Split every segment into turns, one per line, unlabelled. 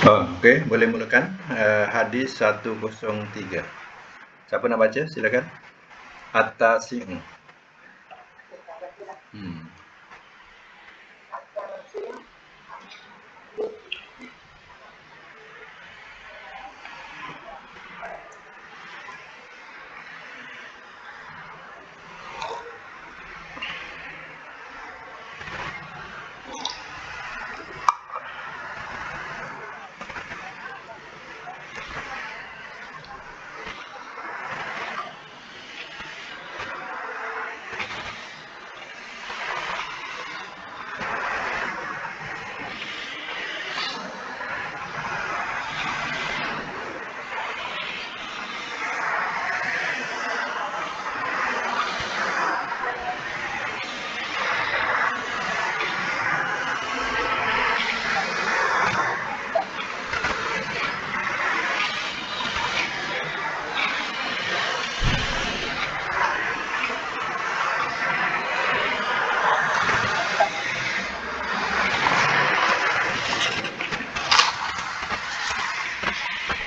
Oh, okey, boleh mulakan. Hadis 103. Siapa nak baca? Silakan. At-Tasi'u. Hmm.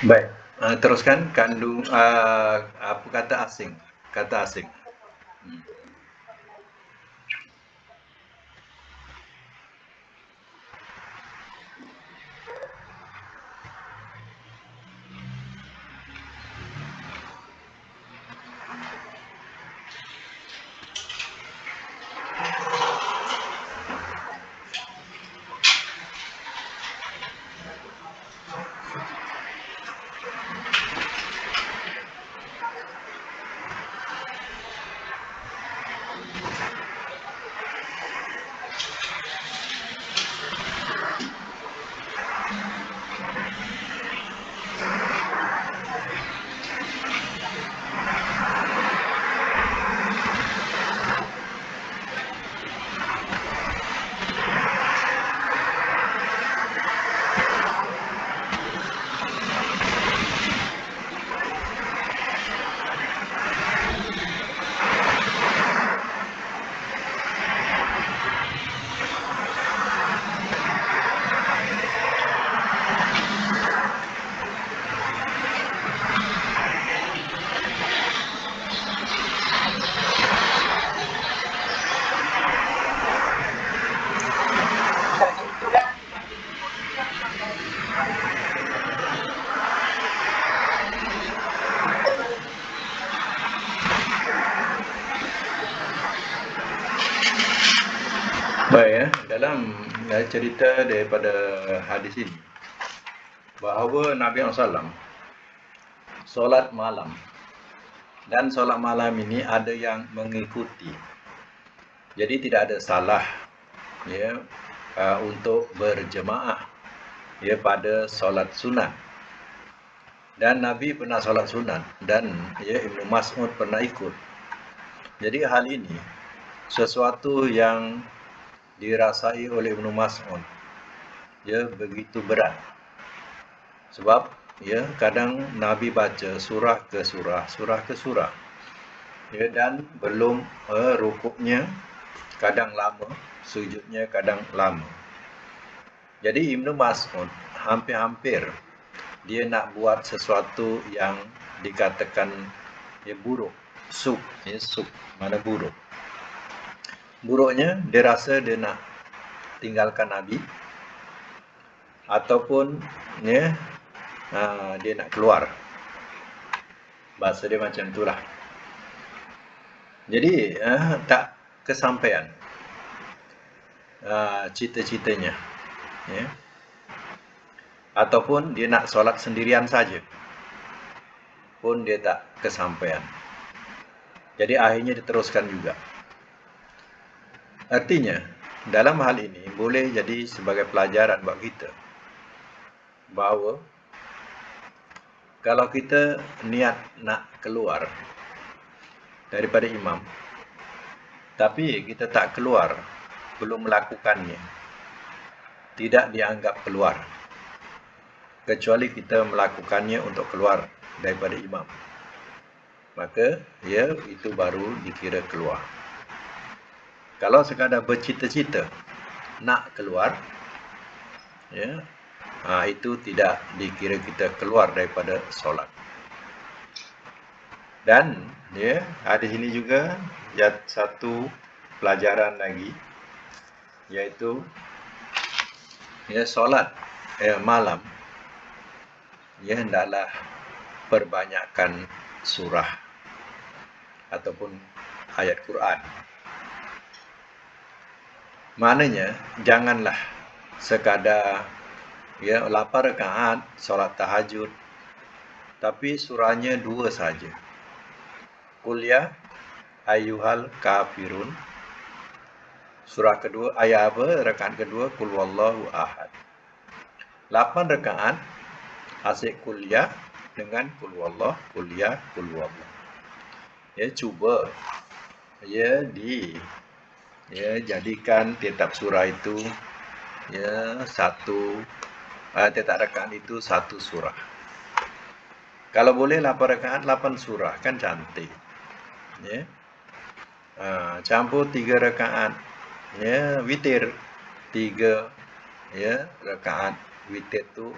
Baik. Teruskan apa kata asing? Kata asing. Hmm. Baik ya, dalam cerita daripada hadis ini bahawa Nabi SAW solat malam, dan solat malam ini ada yang mengikuti. Jadi tidak ada salah ya untuk berjemaah ya pada solat sunat. Dan Nabi pernah solat sunat dan ya Ibnu Mas'ud pernah ikut. Jadi hal ini sesuatu yang dirasai oleh Ibnu Mas'ud ya begitu berat. Sebab ya kadang Nabi baca surah ke surah, surah ke surah. Ya, dan belum rukuknya kadang lama, sujudnya kadang lama. Jadi Ibnu Mas'ud hampir-hampir dia nak buat sesuatu yang dikatakan ya buruk. Suk, mana buruk. Buruknya dia rasa dia nak tinggalkan Nabi ataupun ya dia nak keluar. Bahasa dia macam itulah. Jadi tak kesampaian cita-citanya ya. Ataupun dia nak solat sendirian saja pun dia tak kesampaian. Jadi akhirnya diteruskan juga. Artinya dalam hal ini boleh jadi sebagai pelajaran buat kita bahawa kalau kita niat nak keluar daripada imam tapi kita tak keluar, belum melakukannya, tidak dianggap keluar kecuali kita melakukannya untuk keluar daripada imam, maka ya itu baru dikira keluar. Kalau sekadar bercita-cita nak keluar ya, itu tidak dikira kita keluar daripada solat. Dan ada sini juga satu pelajaran lagi, yaitu solat malam hendaklah perbanyakkan surah ataupun ayat Quran. Maknanya janganlah sekadar 8 rakaat solat tahajud tapi surahnya 2 saja. Qul ya ayyuhal kafirun. Surah kedua, ayat apa? Rakaat kedua, Qul wallahu ahad. 8 rakaat asyik Qul ya dengan Qul wallah, Qul ya, Qul wallah. Cuba jadikan tiap surah itu tiap rakaat itu satu surah. Kalau boleh 8 rakaat 8 surah, kan cantik. Campur 3 rakaat witir. 3 rakaat witir tu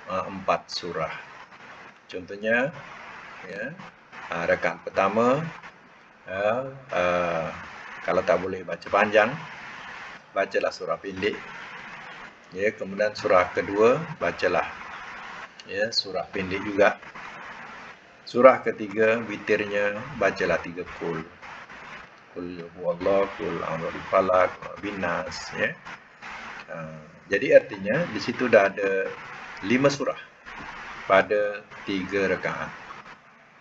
4 surah. Contohnya rakaat pertama kalau tak boleh baca panjang, bacalah surah pendek. Kemudian surah kedua bacalah surah pendek juga. Surah ketiga witirnya bacalah 3 qul. Qul huwallahu, qul a'udzu falaq, binas. Jadi artinya di situ dah ada 5 surah pada 3 rakaat.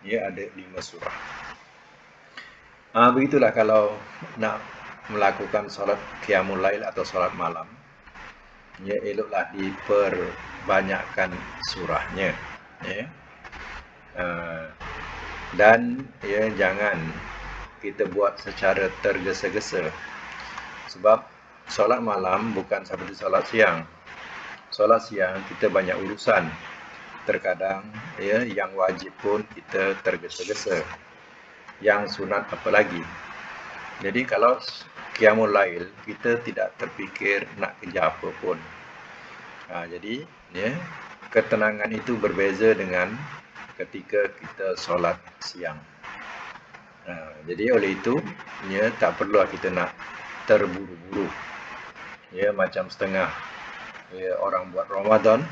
Ada 5 surah. Begitulah kalau nak melakukan solat qiyamul lail atau solat malam. Eloklah diperbanyakkan surahnya. Dan jangan kita buat secara tergesa-gesa. Sebab solat malam bukan seperti solat siang. Solat siang kita banyak urusan. Terkadang yang wajib pun kita tergesa-gesa. Yang sunat apalagi. Jadi kalau qiyamul lail kita tidak terfikir nak kerja apa pun. Jadi ketenangan itu berbeza dengan ketika kita solat siang. Jadi oleh itu tak perlu kita nak terburu-buru. Macam setengah orang buat Ramadan.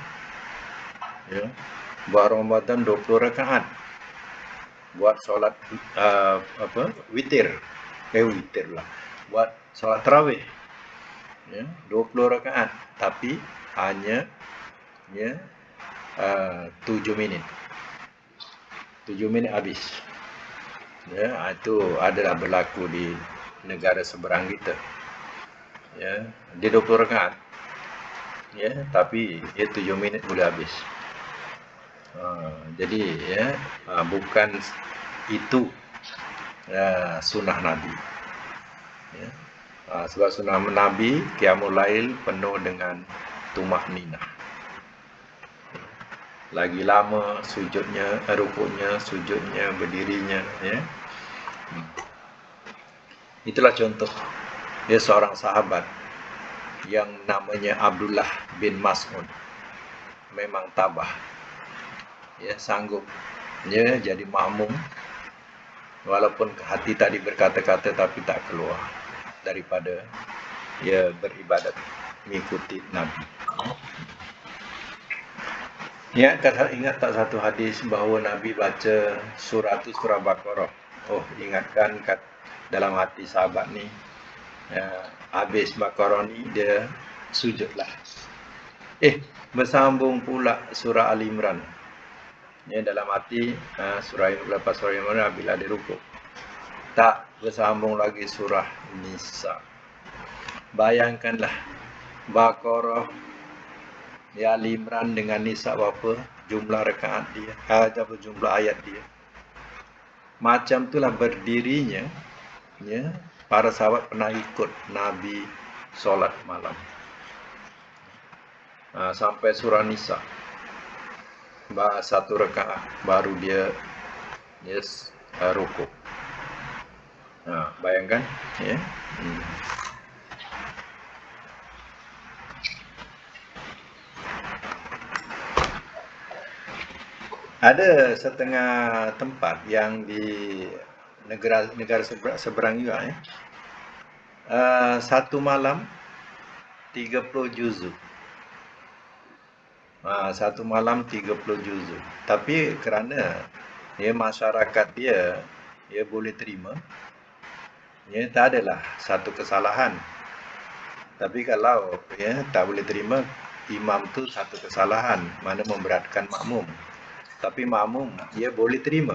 Buat Ramadan 20 rakaat. Buat solat witir. Witir lah. Buat solat tarawih 20 rakaat tapi hanya 7 minit. 7 minit habis. Itu adalah berlaku di negara seberang kita. Dia 20 rakaat. Tapi 7 minit boleh habis. Jadi bukan itu sunnah Nabi. Sebab sunnah Nabi qiyamul lail penuh dengan tumaninah. Lagi lama sujudnya, rukuknya, sujudnya, berdirinya. Itulah contoh seorang sahabat yang namanya Abdullah bin Mas'ud. Memang tabah. Sanggup jadi makmum walaupun hati tadi berkata-kata tapi tak keluar daripada beribadat mengikuti Nabi. Ingat tak satu hadis bahawa Nabi baca surah itu surah Baqarah. Ingatkan dalam hati sahabat ni habis Baqarah ni dia sujudlah. Bersambung pula surah Ali Imran. Dalam hati lepas surah Imran bila dia rukuk. Tak bersambung lagi surah Nisa. Bayangkanlah Baqarah Ali Imran dengan Nisa berapa jumlah rakaat dia, jumlah ayat dia. Macam itulah berdirinya para sahabat pernah ikut Nabi solat malam. Sampai surah Nisa. Satu rakaat baru dia rukuk. Bayangkan Ada setengah tempat yang di negara seberang juga ya. Satu malam 30 juzuk. Satu malam 30 juzuk. Tapi kerana masyarakat dia boleh terima, tak adalah satu kesalahan. Tapi kalau tak boleh terima, imam tu satu kesalahan, mana memberatkan makmum. Tapi makmum dia boleh terima.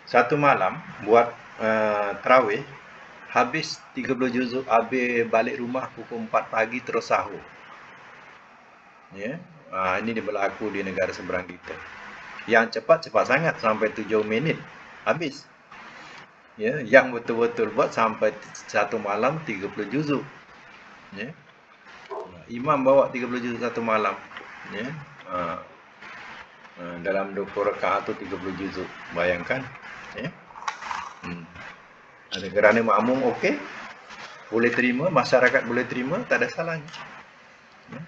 Satu malam buat tarawih, habis 30 juzuk, habis balik rumah pukul 4 pagi terus sahur. Ini dia berlaku di negara seberang kita. Yang cepat sangat sampai 7 minit habis. Yang betul-betul buat sampai satu malam 30 juzuk. Imam bawa 30 juzuk satu malam. Dalam 20 rakaat tu 30 juzuk. Bayangkan. Ada kerana makmum okey, boleh terima, masyarakat boleh terima, tak ada salahnya.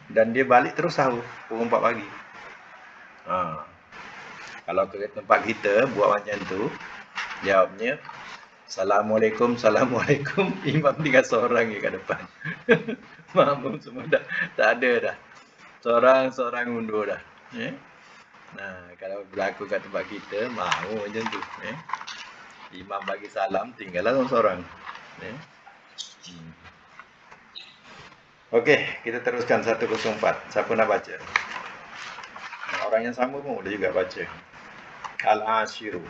Dan dia balik terus sahur pukul 4 pagi. Kalau ke tempat kita buat macam tu, jawabnya Assalamualaikum, Assalamualaikum. Imam tinggal seorang je kat depan. Makmum semua dah tak ada dah. Seorang undur dah. Kalau berlaku kat tempat kita, mahu macam tu. Imam bagi salam, tinggallah seorang. Okey, kita teruskan 104. Siapa nak baca? Orang yang sama pun boleh juga baca. Al-Ashiru.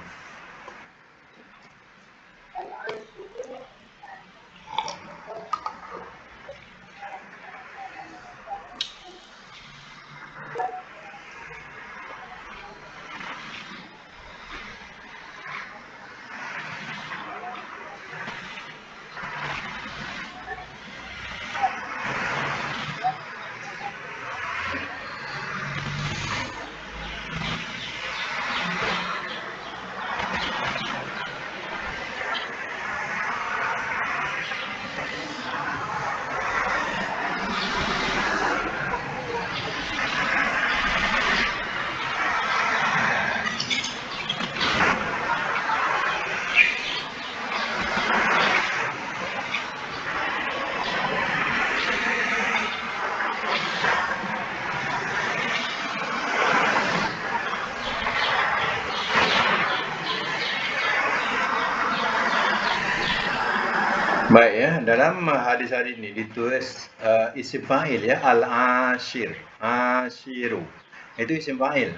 Baik dalam hadis hari ini ditulis isim fa'il al-ashir, ashiru. Itu isim fa'il.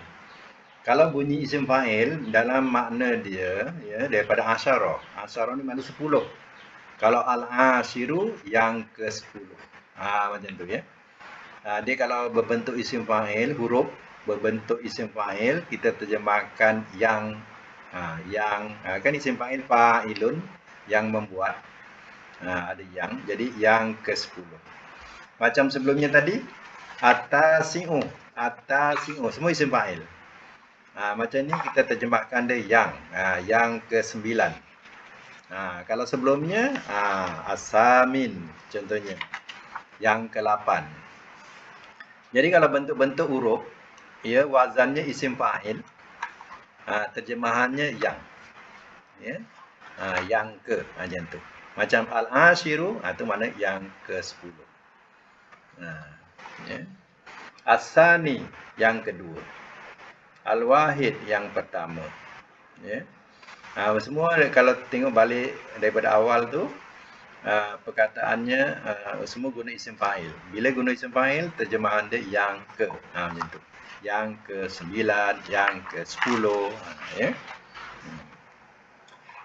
Kalau bunyi isim fa'il dalam makna dia daripada asyara. Asyara ni makna 10. Kalau al-ashiru yang ke-10. Macam tu dia kalau berbentuk isim fa'il, huruf berbentuk isim fa'il, kita terjemahkan yang kan isim fa'il fa'ilun, yang membuat. Ada yang, jadi yang ke-10. Macam sebelumnya tadi, atasi'u, semua isim fa'il. Macam ni kita terjemahkan dia yang ke-9. Kalau sebelumnya, asamin contohnya, yang ke-8. Jadi kalau bentuk-bentuk huruf, wazannya isim fa'il, terjemahannya yang. Yang ke, macam tu. Macam al-ashiru, itu makna yang ke-10. As-sani, yang kedua. Al-wahid, yang pertama. Semua kalau tengok balik daripada awal tu, perkataannya semua guna isim fa'il. Bila guna isim fa'il, terjemahan dia yang ke. Macam tu. Yang ke-9, yang ke-10.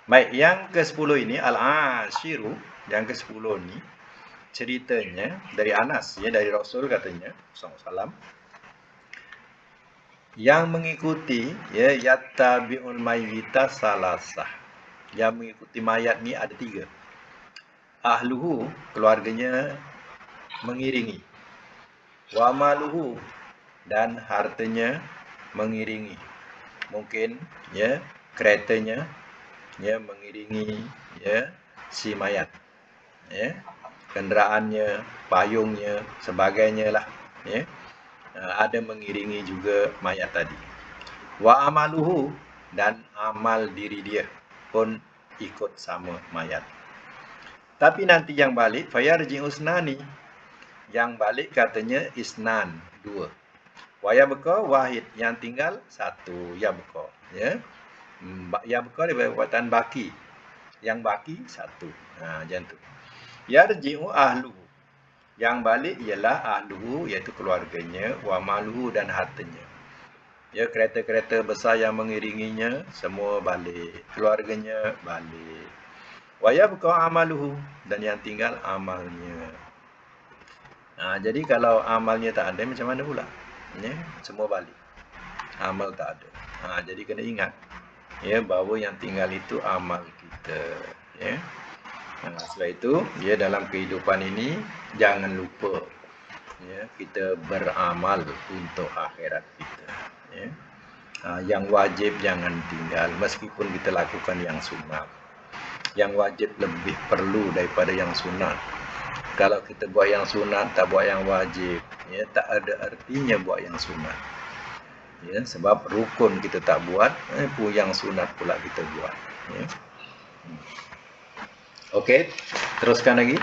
Baik, yang ke-10 ini al-ashiru, yang ke-10 ni ceritanya dari Anas dari Rasul katanya SAW, yang mengikuti yattabi'ul mayyita salasah. Yang mengikuti mayat ni ada 3. Ahluhu, keluarganya mengiringi. Wa maluhu, dan hartanya mengiringi. Mungkin keretanya mengiringi si mayat, kenderaannya, payungnya, sebagainya lah, ada mengiringi juga mayat tadi. Wa amaluhu, dan amal diri dia pun ikut sama mayat. Tapi nanti yang balik fayarji usnani, yang balik katanya isnan, dua. Wa yabqa wahid, yang tinggal satu, yabqa, ya. Yabqa dia perbuatan baki. Yang baki satu. Macam tu. Yarji'u ahluhu, yang balik ialah ahluhu, iaitu keluarganya, wa maluhu, dan hartanya. Ya, kereta-kereta besar yang mengiringinya semua balik, keluarganya balik. Wa yabqa amaluhu, dan yang tinggal amalnya. Jadi kalau amalnya tak ada, macam mana pula? Ya, semua balik. Amal tak ada. Jadi kena ingat, ya, bahawa yang tinggal itu amal kita. Ya. Sebab itu, ya, dalam kehidupan ini jangan lupa, ya, kita beramal untuk akhirat kita. Ya. Yang wajib jangan tinggal, meskipun kita lakukan yang sunat. Yang wajib lebih perlu daripada yang sunat. Kalau kita buat yang sunat, tak buat yang wajib, ya, tak ada artinya buat yang sunat. Ya, sebab rukun kita tak buat, yang sunat pula kita buat. Ya. Okey, teruskan lagi.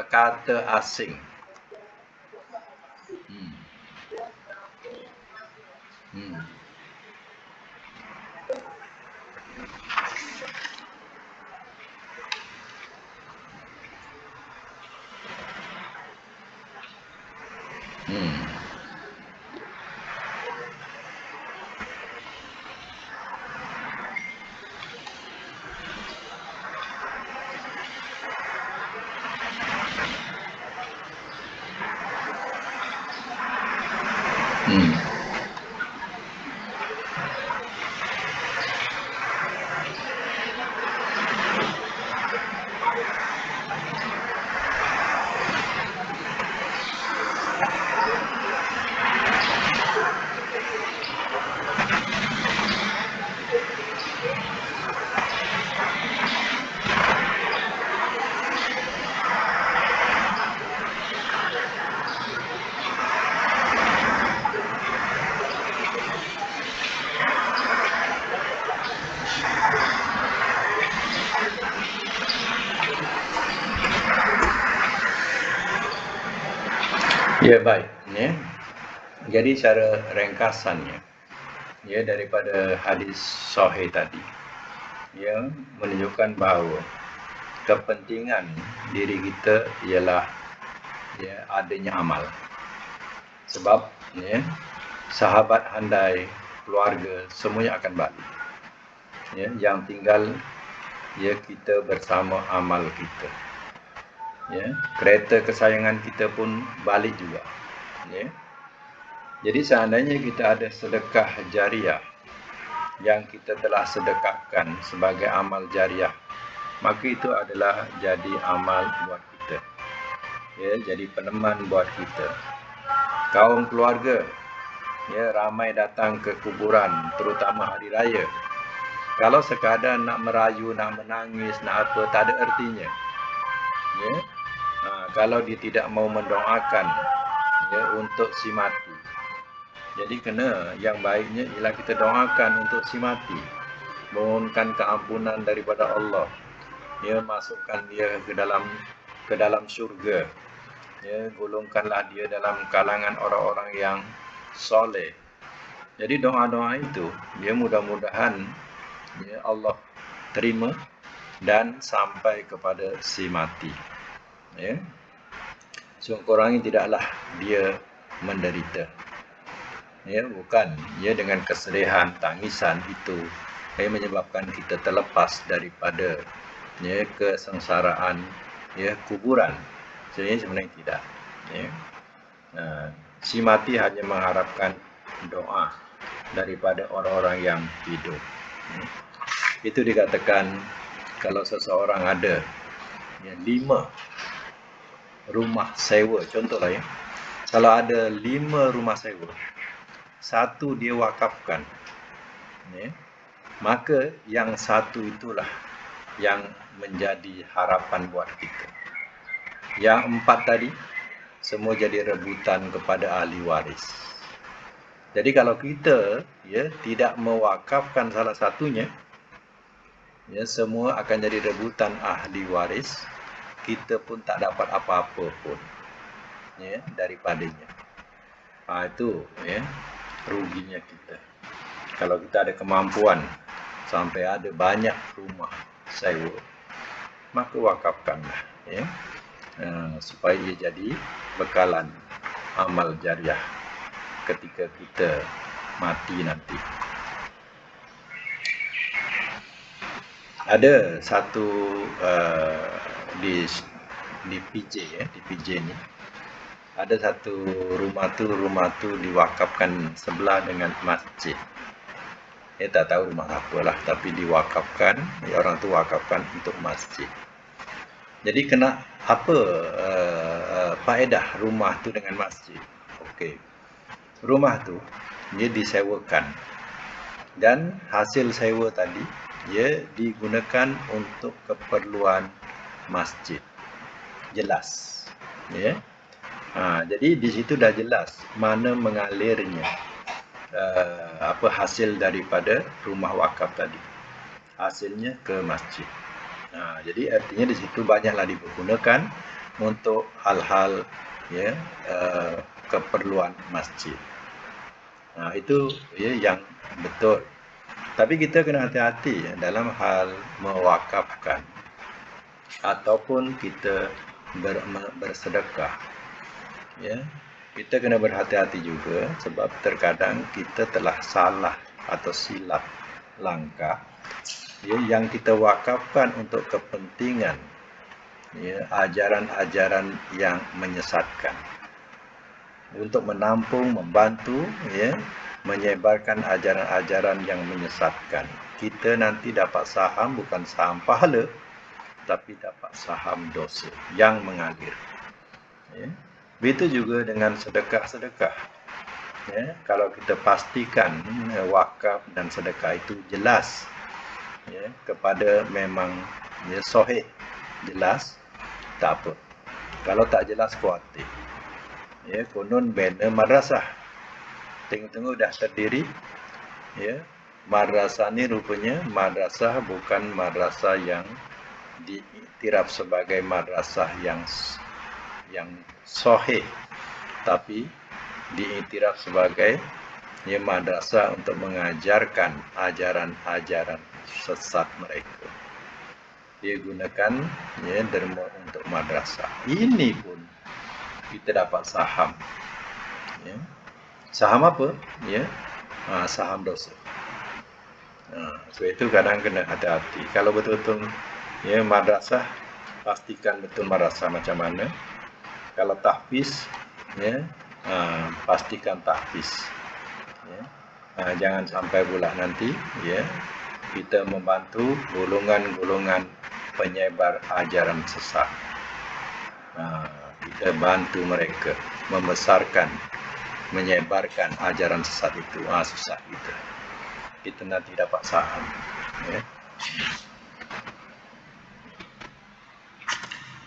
Kata asing. Ya, baik. Ya. Jadi cara ringkasannya, ya, daripada hadis sahih tadi, yang menunjukkan bahawa kepentingan diri kita ialah, ya, adanya amal. Sebab, ya, sahabat handai, keluarga, semuanya akan balik. Ya, yang tinggal, ya, kita bersama amal kita. Ya, kereta kesayangan kita pun balik juga. Ya. Jadi seandainya kita ada sedekah jariah yang kita telah sedekahkan sebagai amal jariah, maka itu adalah jadi amal buat kita. Ya, jadi peneman buat kita. Kaum keluarga, ya, ramai datang ke kuburan, terutama hari raya. Kalau sekadar nak merayu, nak menangis, nak apa, tak ada artinya. Ya. Kalau dia tidak mau mendoakan, ya, untuk si mati. Jadi kena, yang baiknya ialah kita doakan untuk si mati, mohonkan keampunan daripada Allah, ya, masukkan dia ke dalam syurga, ya, golongkanlah dia dalam kalangan orang-orang yang soleh. Jadi doa-doa itu, ya, mudah-mudahan, ya, Allah terima dan sampai kepada si mati. Ya. Sekurang-kurangnya tidaklah dia menderita. Ya, bukan, ya, dengan kesedihan, tangisan itu, ya, menyebabkan kita terlepas daripada, ya, kesengsaraan, ya, kuburan. Sebenarnya tidak. Ya. Si mati hanya mengharapkan doa daripada orang-orang yang hidup. Ya. Itu dikatakan kalau seseorang ada, ya, 5 rumah sewa, contohlah, ya, kalau ada 5 rumah sewa, 1 dia wakafkan, ya, maka yang 1 itulah yang menjadi harapan buat kita. Yang 4 tadi semua jadi rebutan kepada ahli waris. Jadi kalau kita tidak mewakafkan salah satunya, semua akan jadi rebutan ahli waris. Kita pun tak dapat apa-apa pun daripadanya. Itu ruginya kita. Kalau kita ada kemampuan sampai ada banyak rumah sewa, maka wakafkanlah supaya ia jadi bekalan amal jariah ketika kita mati nanti. Ada satu di PJ di PJ ni ada satu rumah tu diwakafkan sebelah dengan masjid. Tak tahu rumah apalah, tapi diwakafkan, orang tu wakafkan untuk masjid. Jadi kena apa faedah rumah tu dengan masjid? Okey. Rumah tu dia disewakan dan hasil sewa tadi dia digunakan untuk keperluan masjid. Jelas. Jadi di situ dah jelas mana mengalirnya hasil daripada rumah wakaf tadi. Hasilnya ke masjid. Jadi artinya di situ banyaklah dipergunakan untuk hal-hal keperluan masjid. Itu yang betul. Tapi kita kena hati-hati dalam hal mewakafkan ataupun kita bersedekah. Kita kena berhati-hati juga sebab terkadang kita telah salah atau silap langkah yang kita wakafkan untuk kepentingan ajaran-ajaran yang menyesatkan, untuk menampung, membantu menyebarkan ajaran-ajaran yang menyesatkan. Kita nanti dapat saham, bukan saham pahala, tapi dapat saham dosa yang mengalir. Begitu juga dengan sedekah-sedekah. Kalau kita pastikan wakaf dan sedekah itu jelas kepada memang sahih, jelas, tak apa. Kalau tak jelas, khawatir. Konon banner madrasah. Tengok-tengok dah terdiri. Madrasah ni rupanya madrasah bukan madrasah yang diiktiraf sebagai madrasah yang sahih, tapi diiktiraf sebagai madrasah untuk mengajarkan ajaran-ajaran sesat mereka. Dia gunakan derma untuk madrasah. Ini pun kita dapat saham. Saham apa? Saham dosa. So itu kadang kena hati-hati. Kalau betul-betul madrasah, pastikan betul madrasah macam mana. Kalau tahfiz, pastikan tahfiz. Jangan sampai pula nanti kita membantu golongan-golongan penyebar ajaran sesat. Kita bantu mereka membesarkan, menyebarkan ajaran sesat itu. Susah kita nanti dapat saham.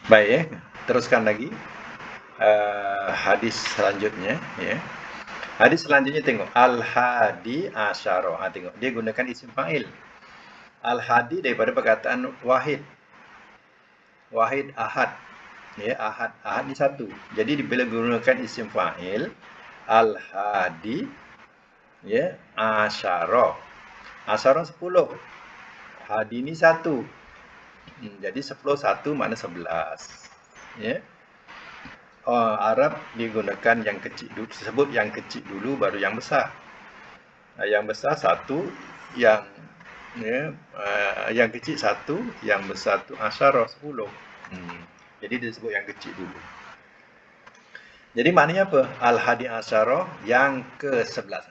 Baik, teruskan lagi. Hadis selanjutnya Hadis selanjutnya tengok Al-Hadi Asyara. Tengok dia gunakan isim fa'il. Al-Hadi daripada perkataan wahid. Wahid ahad. Ahad. Ahad ni satu. Jadi bila gunakan isim fa'il Al-Hadi Asyara. Asyara 10. Hadi ni satu. Jadi 10 satu makna 11. Arab digunakan yang kecil dulu, sebut yang kecil dulu baru yang besar. Yang besar satu, yang kecil satu, yang besar tu asyara 10. Jadi disebut yang kecil dulu. Jadi maknanya apa? Al-Hadi Asyara yang ke-11.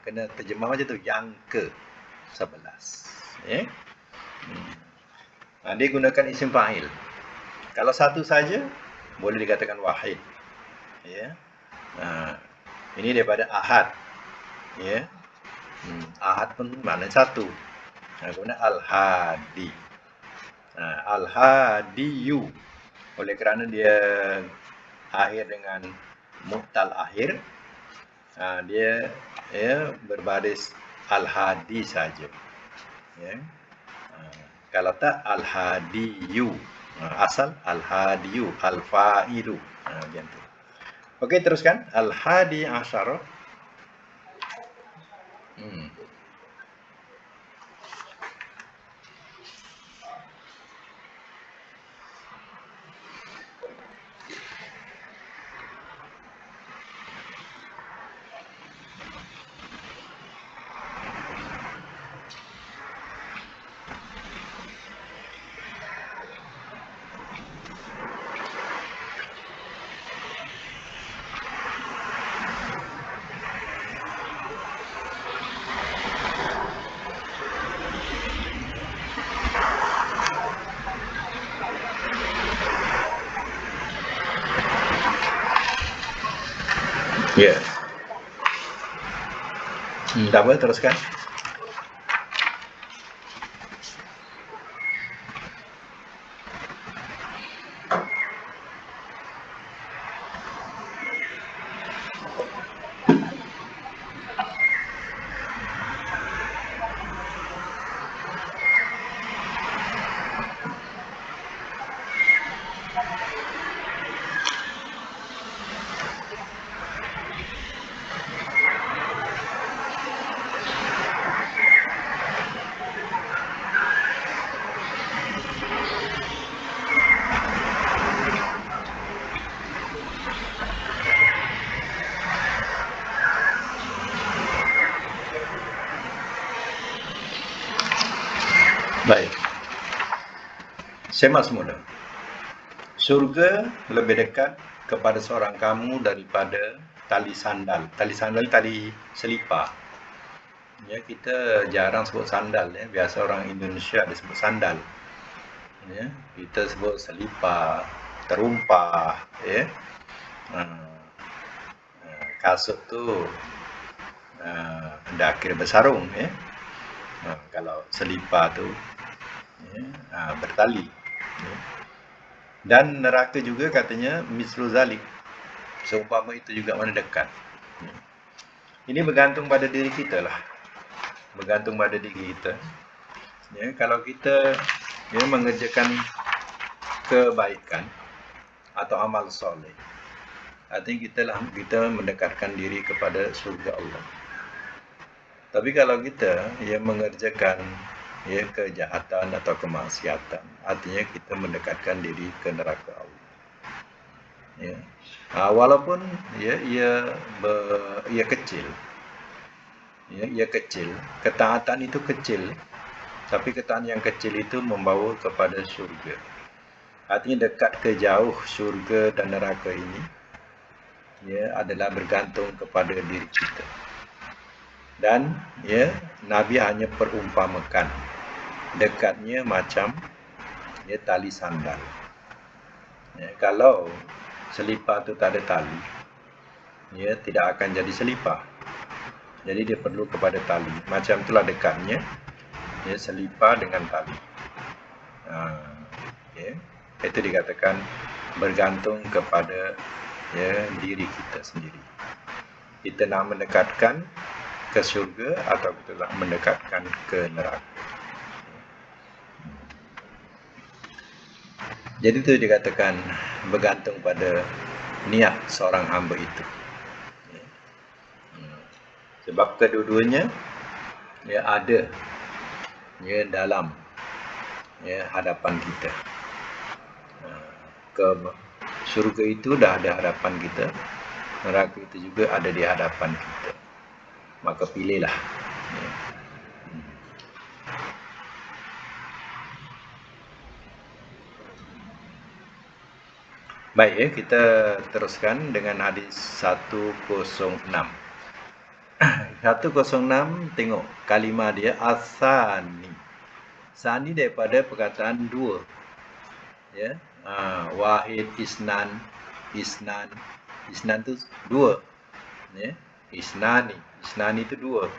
Kena terjemah macam tu, yang ke-11. Dia gunakan isim fa'il. Kalau satu saja boleh dikatakan wahid. Ini daripada ahad. Ahad pun maknanya satu. Guna al-hadi. Al-hadiyu. Oleh kerana dia akhir dengan mu'tal akhir, Dia berbaris al-hadi saja. Ya. Kalau tak al-hadiyu. Asal al-hadiyu, al-fa'ilu. Macam tu. Okey, teruskan. Al-hadi asyara. Ya. Tak apa, teruskan. Baik. Saya masih muda. Surga lebih dekat kepada seorang kamu daripada tali sandal. Tali sandal, tali selipar. Ya, kita jarang sebut sandal. Ya. Biasa orang Indonesia disebut sandal. Ya. Kita sebut selipar, terumpah. Ya. Kasut tu dah kira bersarung. Ya. Kalau selipar tu bertali. Ya. Dan neraka juga katanya mislu zalik. Seumpama itu juga mana dekat. Ini bergantung pada diri kita lah. Bergantung pada diri kita. Ya, kalau kita mengerjakan kebaikan atau amal soleh, artinya kita mendekatkan diri kepada surga Allah. Tapi kalau kita mengerjakan kejahatan atau kemaksiatan, artinya kita mendekatkan diri ke neraka Allah. Ya. Walaupun ia kecil, ia kecil, ketaatan itu kecil, tapi ketaatan yang kecil itu membawa kepada surga. Artinya dekat ke jauh surga dan neraka ini adalah bergantung kepada diri kita. Dan Nabi hanya perumpamakan dekatnya macam tali sandal. Kalau selipar tu tak ada tali, tidak akan jadi selipar. Jadi dia perlu kepada tali. Macam itulah dekatnya selipar dengan tali. Itu dikatakan bergantung kepada diri kita sendiri. Kita nak mendekatkan ke syurga atau kita nak mendekatkan ke neraka. Jadi itu dikatakan bergantung pada niat seorang hamba itu. Sebab kedua-duanya ada dalam hadapan kita. Ke syurga itu dah ada hadapan kita, neraka itu juga ada di hadapan kita. Maka pilihlah. Baik, kita teruskan dengan hadis 106. 106, tengok kalimah dia asani. Sani daripada perkataan dua. Ya. Wahid, isnan tu dua. Ya. Isnani itu dua.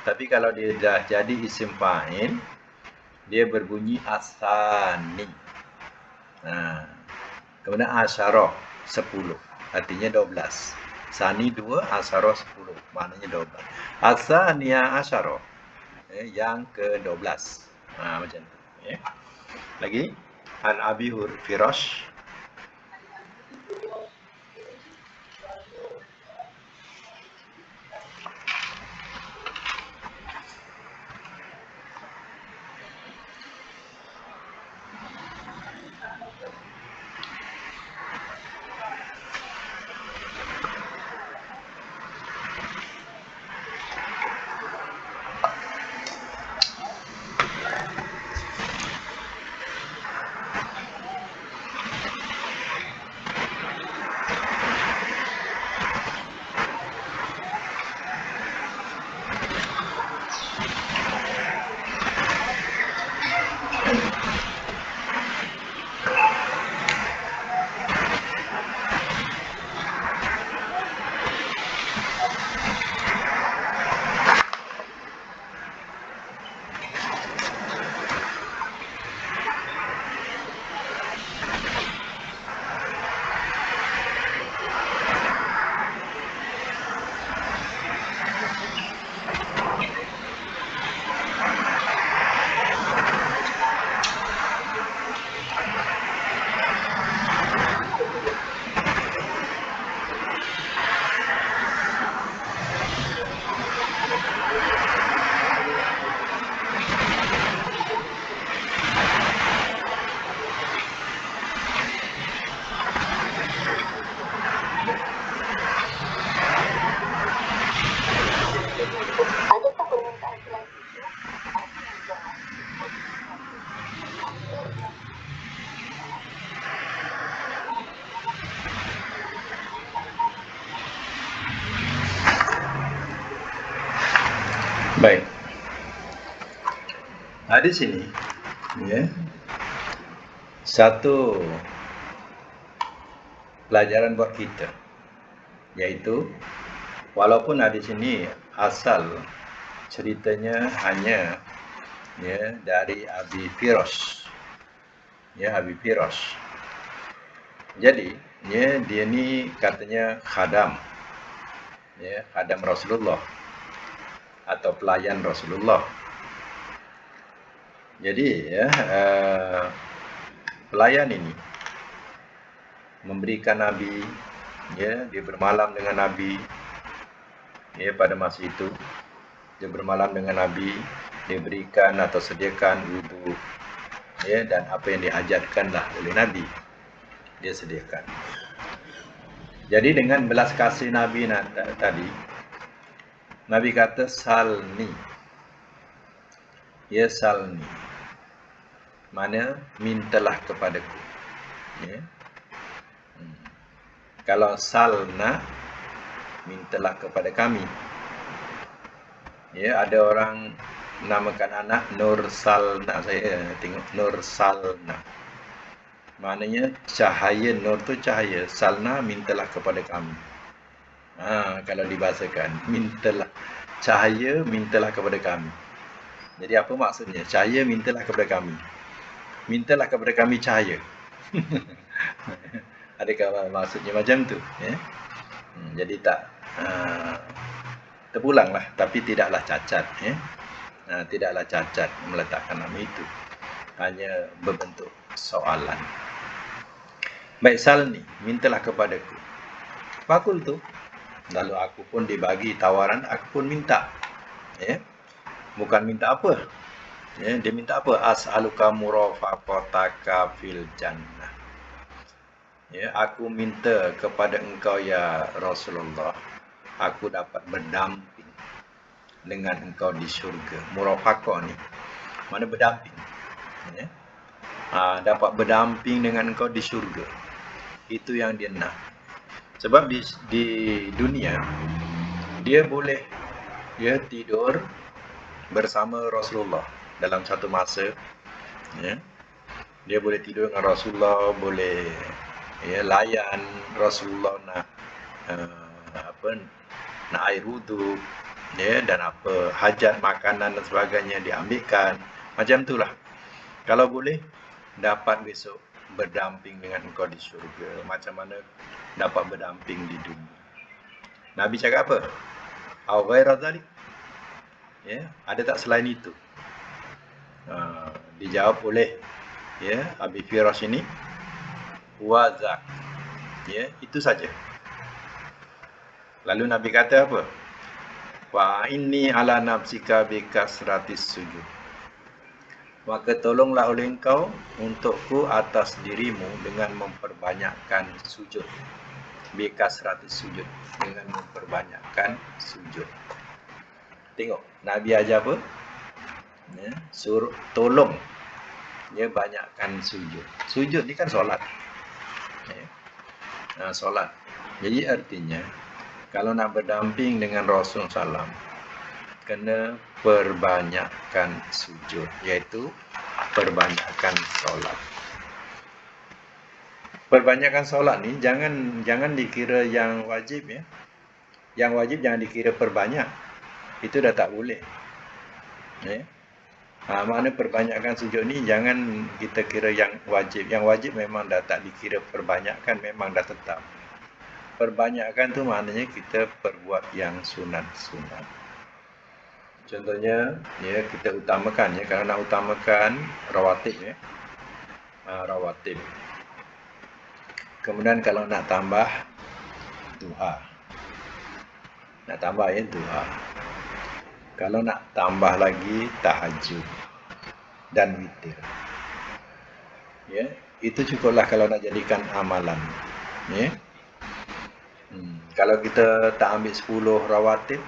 Tapi kalau dia dah jadi isim fa'il, dia berbunyi asani. Kemudian asyarah 10, artinya 12. Sani 2, asyara 10. Maknanya 12. Asaniya asyara. Yang ke-12. Macam tu. Lagi. An Abi Firash. Baik. Di sini satu pelajaran buat kita, yaitu walaupun di sini asal ceritanya hanya dari Abi Firash. Abi Firash. Jadi dia ni katanya khadam. Khadam Rasulullah atau pelayan Rasulullah. Jadi pelayan ini memberikan Nabi, dia bermalam dengan Nabi, pada masa itu dia bermalam dengan Nabi, dia berikan atau sediakan wudu, dan apa yang diajarkanlah oleh Nabi dia sediakan. Jadi dengan belas kasih Nabi tadi, Nabi kata salni. Salni. Mana mintalah kepadaku. Kalau salna, mintalah kepada kami. Ada orang namakan anak Nur Salna. Saya tengok Nur Salna. Maknanya cahaya, Nur tu cahaya, Salna mintalah kepada kami. Kalau dibahasakan, mintalah cahaya, mintalah kepada kami. Jadi apa maksudnya? Cahaya mintalah kepada kami. Mintalah kepada kami cahaya. Adakah maksudnya macam tu? Jadi tak terpulanglah, tapi tidaklah cacat. Tidaklah cacat meletakkan nama itu. Hanya berbentuk soalan. Baik, salni, mintalah kepadaku. Fakul tu, lalu aku pun dibagi tawaran, aku pun minta. Bukan minta apa. Dia minta apa? As'aluka murafaqataka fil jannah. Aku minta kepada engkau ya Rasulullah, aku dapat berdamping dengan engkau di syurga. Murafaqah ni mana berdamping. Dapat berdamping dengan engkau di syurga. Itu yang dia nak. Sebab di dunia dia boleh tidur bersama Rasulullah dalam satu masa. Dia boleh tidur dengan Rasulullah, boleh layan Rasulullah nak nak air wudu, dan apa hajat makanan dan sebagainya diambilkan. Macam itulah. Kalau boleh dapat besok berdamping dengan engkau di syurga, macam mana dapat berdamping di dunia. Nabi cakap apa? Au ghaira dzalik. Ya, ada tak selain itu? Dijawab oleh Abi Firas ini, wazak. Ya, itu saja. Lalu Nabi kata apa? Wa inni ala nafsika bi kasratis sujud. Maka tolonglah oleh engkau untukku atas dirimu dengan memperbanyakkan sujud. Bi kasratis sujud, dengan memperbanyakkan sujud. Tengok, Nabi ajar apa? Suruh tolong banyakkan sujud. Sujud ni kan solat. Solat. Jadi artinya kalau nak berdamping dengan Rasul SAW, kena perbanyakkan sujud, iaitu perbanyakkan solat. Perbanyakkan solat ni jangan dikira yang wajib ya. Yang wajib jangan dikira perbanyak. Itu dah tak boleh. Makna perbanyakkan sujud ni jangan kita kira yang wajib. Yang wajib memang dah tak dikira perbanyakkan, memang dah tetap. Perbanyakkan tu maknanya kita perbuat yang sunat-sunat. Contohnya kita utamakan kalau nak utamakan rawatib rawatib. Kemudian kalau nak tambah duha. Nak tambah duha. Kalau nak tambah lagi tahajud dan witir. Itu cukuplah kalau nak jadikan amalan. Kalau kita tak ambil 10 rawatib,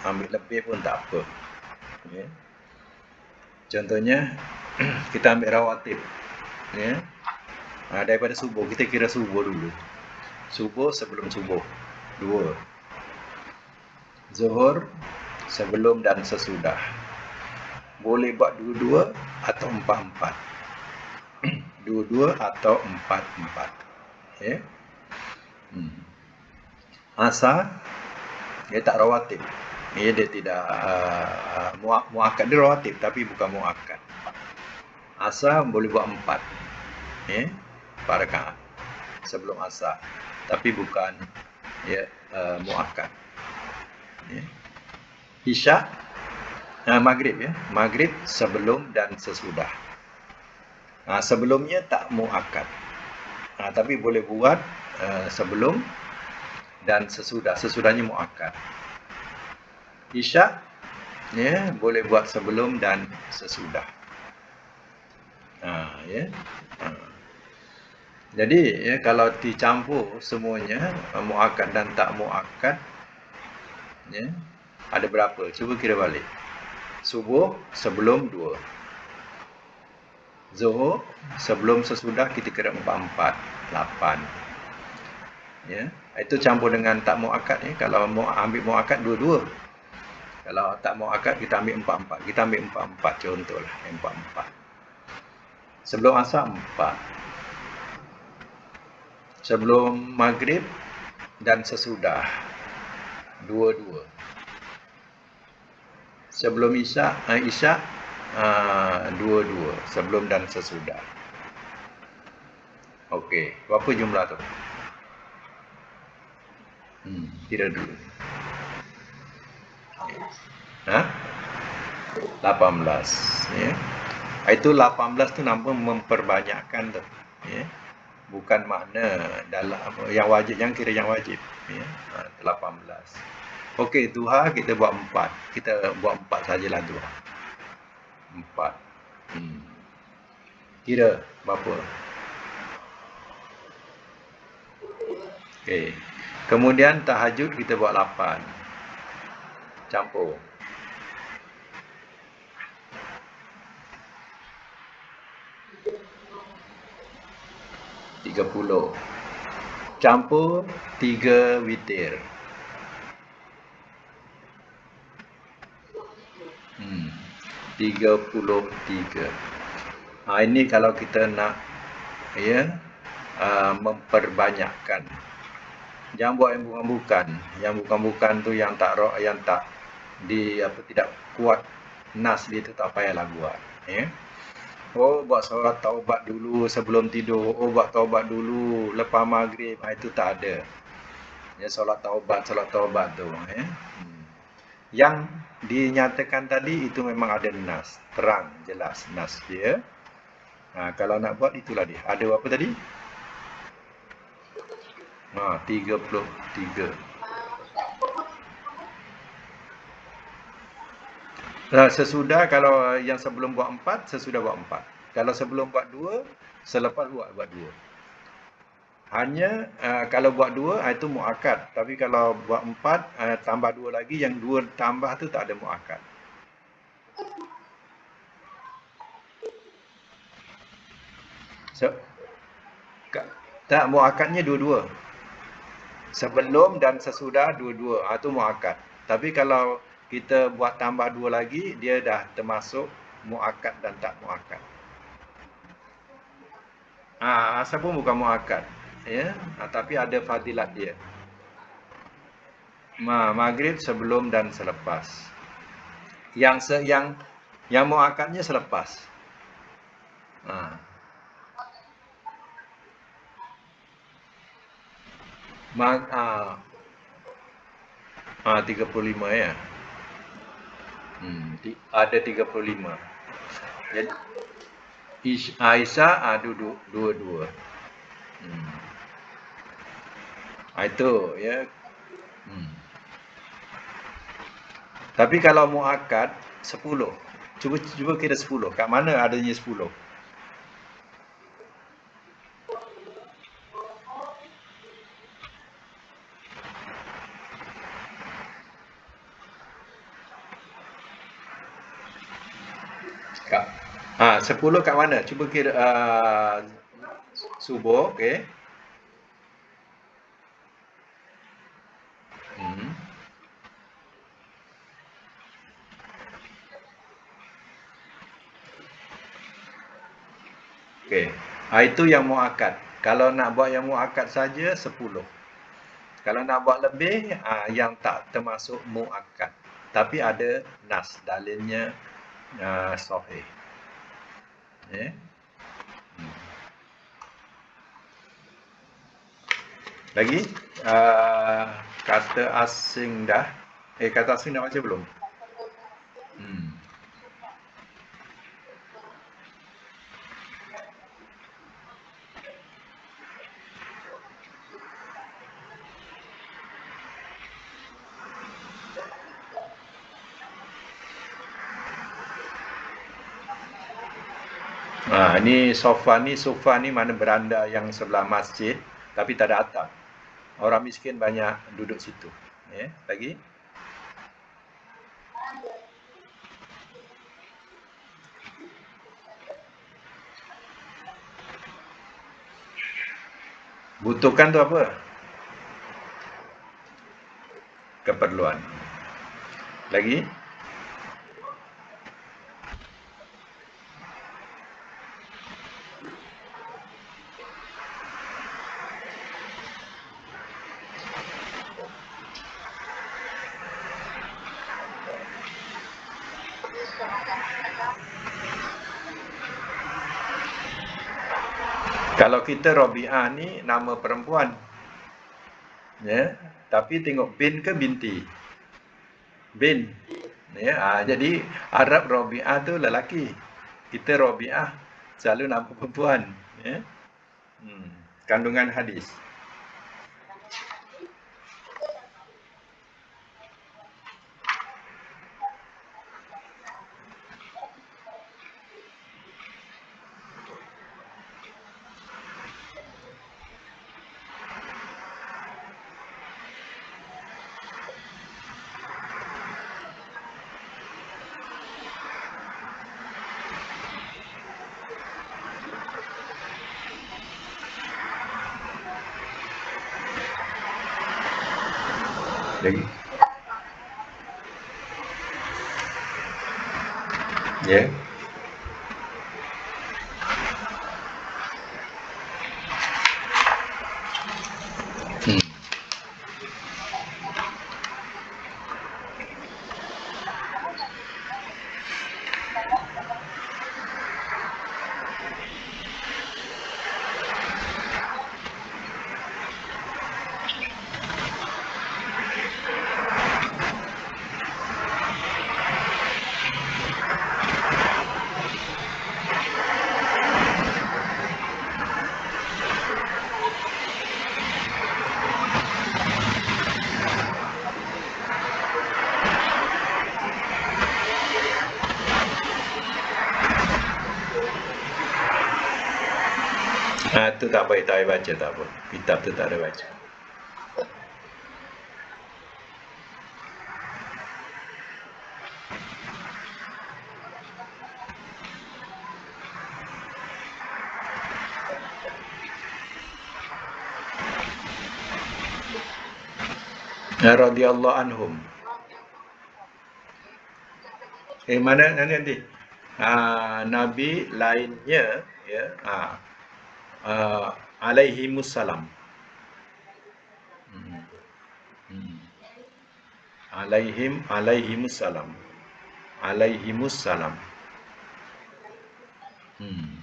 ambil lebih pun tak apa. Contohnya kita ambil rawatib. Daripada subuh, kita kira subuh dulu. Subuh sebelum subuh 2. Zuhur sebelum dan sesudah. Boleh buat 2-2 atau 4-4. 2-2 atau 4-4. Asar dia tak rawatib. Dia tidak muakkad, dia rawatib tapi bukan muakkad. Asar boleh buat 4. 4 rakaat sebelum asar, tapi bukan muakkad. Isyak, maghrib maghrib sebelum dan sesudah. Sebelumnya tak muakkad. Tapi boleh buat sebelum dan sesudah. Sesudahnya muakkad. Isyak boleh buat sebelum dan sesudah. Jadi kalau dicampur semuanya, muakkad dan tak muakkad, ada berapa? Cuba kira balik. Subuh sebelum 2. Zuhur sebelum sesudah kita kira 4-4, 8. Itu campur dengan tak muakkad. Kalau mau ambil muakkad 2-2. Kalau tak muakkad kita ambil 4-4. Kita ambil 4-4 contohlah, 4-4. Sebelum asar 4. Sebelum maghrib dan sesudah 2-2. Sebelum isyak 2-2. Sebelum dan sesudah. Okey, berapa jumlah tu? Kira dulu. 18. Itu 18 tu nama memperbanyakkan tu. Bukan makna dalam yang wajib, yang kira yang wajib. 18. Okey, duha kita buat 4. Kita buat 4 sajalah duha. 4. Kira berapa? Okey. Kemudian tahajud kita buat 8. Campur. $30. Campur 3 witir. 33. Ini kalau kita nak memperbanyakkan. Jangan buat yang bukan-bukan. Yang bukan-bukan tu yang tak tidak kuat nas dia tu, tak payahlah buat. Buat solat taubat dulu sebelum tidur. Buat taubat dulu lepas maghrib. Itu tak ada. Ya, solat taubat tu. Yang dinyatakan tadi itu memang ada nas, terang, jelas nas dia. Kalau nak buat itulah dia. Ada apa tadi? 33. Sesudah, kalau yang sebelum buat 4, sesudah buat 4. Kalau sebelum buat 2, selepas buat 2. Hanya kalau buat 2 itu muakkad. Tapi kalau buat 4 tambah 2 lagi, yang 2 tambah tu tak ada muakkad. Tak, muakkadnya dua-dua. Sebelum dan sesudah dua-dua. Itu muakkad. Tapi kalau kita buat tambah 2 lagi, dia dah termasuk muakkad dan tak muakkad. Asal pun bukan muakkad. Ya, tapi ada fadilat dia. Maghrib sebelum dan selepas. Yang muakkadnya selepas. 35 ya. Ada 35. Jadi Aisyah duduk dua-dua. Itu ya. Tapi kalau muakkad 10. Cuba kira 10. Kat mana adanya 10? Kat 10 kat mana? Cuba kira subuh, okey. Okey. Itu yang muakkad. Kalau nak buat yang muakkad saja 10. Kalau nak buat lebih, yang tak termasuk muakkad. Tapi ada nas, dalilnya sahih. Ya. Lagi kata asing dah. Kata asing dah baca belum? Ni sofa ni mana beranda yang sebelah masjid tapi tak ada atap. Orang miskin banyak duduk situ. Lagi? Butuhkan tu apa? Keperluan. Lagi? Kalau kita Rabi'ah ni nama perempuan. Ya, tapi tengok bin ke binti? Bin. Ya, jadi Arab Rabi'ah tu lelaki. Kita Rabi'ah selalu nama perempuan. Ya. Kandungan hadis. Lagi. Ya. Tu tak baik, tak payah baca, tak apa. Kitab tu tak ada baca. Radhiyallahu anhum. Mana nanti? Nabi lainnya, ya, alaihimussalam. Alaihimussalam. Alaihimussalam. Hmm.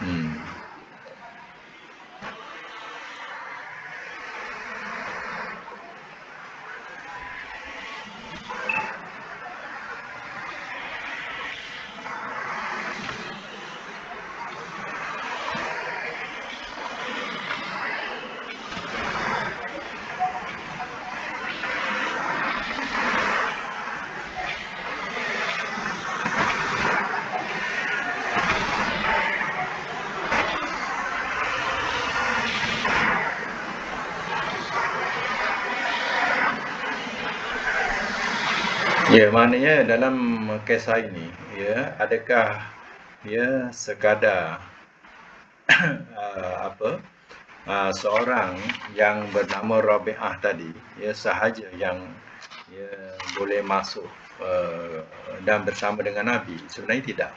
Hmm. Ya, maknanya dalam kisah ini, ya, adakah ya sekadar seorang yang bernama Rabi'ah tadi, ya, sahaja yang ya boleh masuk dan bersama dengan Nabi? Sebenarnya tidak.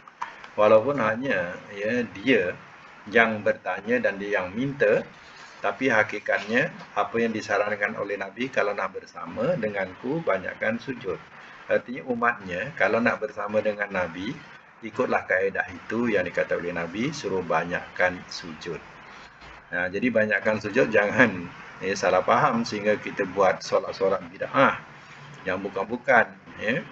Walaupun hanya ya dia yang bertanya dan dia yang minta, tapi hakikatnya apa yang disarankan oleh Nabi, kalau nak bersama denganku banyakkan sujud. Artinya umatnya kalau nak bersama dengan Nabi, ikutlah kaedah itu yang dikata oleh Nabi, suruh banyakkan sujud. Jadi banyakkan sujud, jangan salah faham sehingga kita buat solat-solat bid'ah yang bukan-bukan, ya.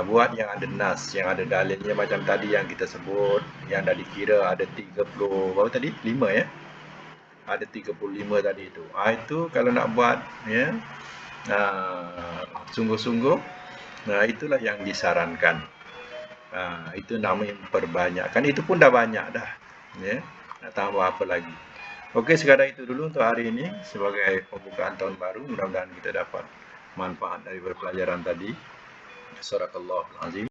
Buat yang ada nas, yang ada dalilnya macam tadi yang kita sebut, yang dah dikira ada 30, berapa tadi? 5, ya. Ada 35 tadi itu. Itu kalau nak buat, ya, sungguh-sungguh, itulah yang disarankan. Itu namanya perbanyakkan. Itu pun dah banyak dah, ya. Nak tambah apa lagi? Okey, sekadar itu dulu untuk hari ini sebagai pembukaan tahun baru. Mudah-mudahan kita dapat manfaat dari pelajaran tadi. Sadaqallahul azim.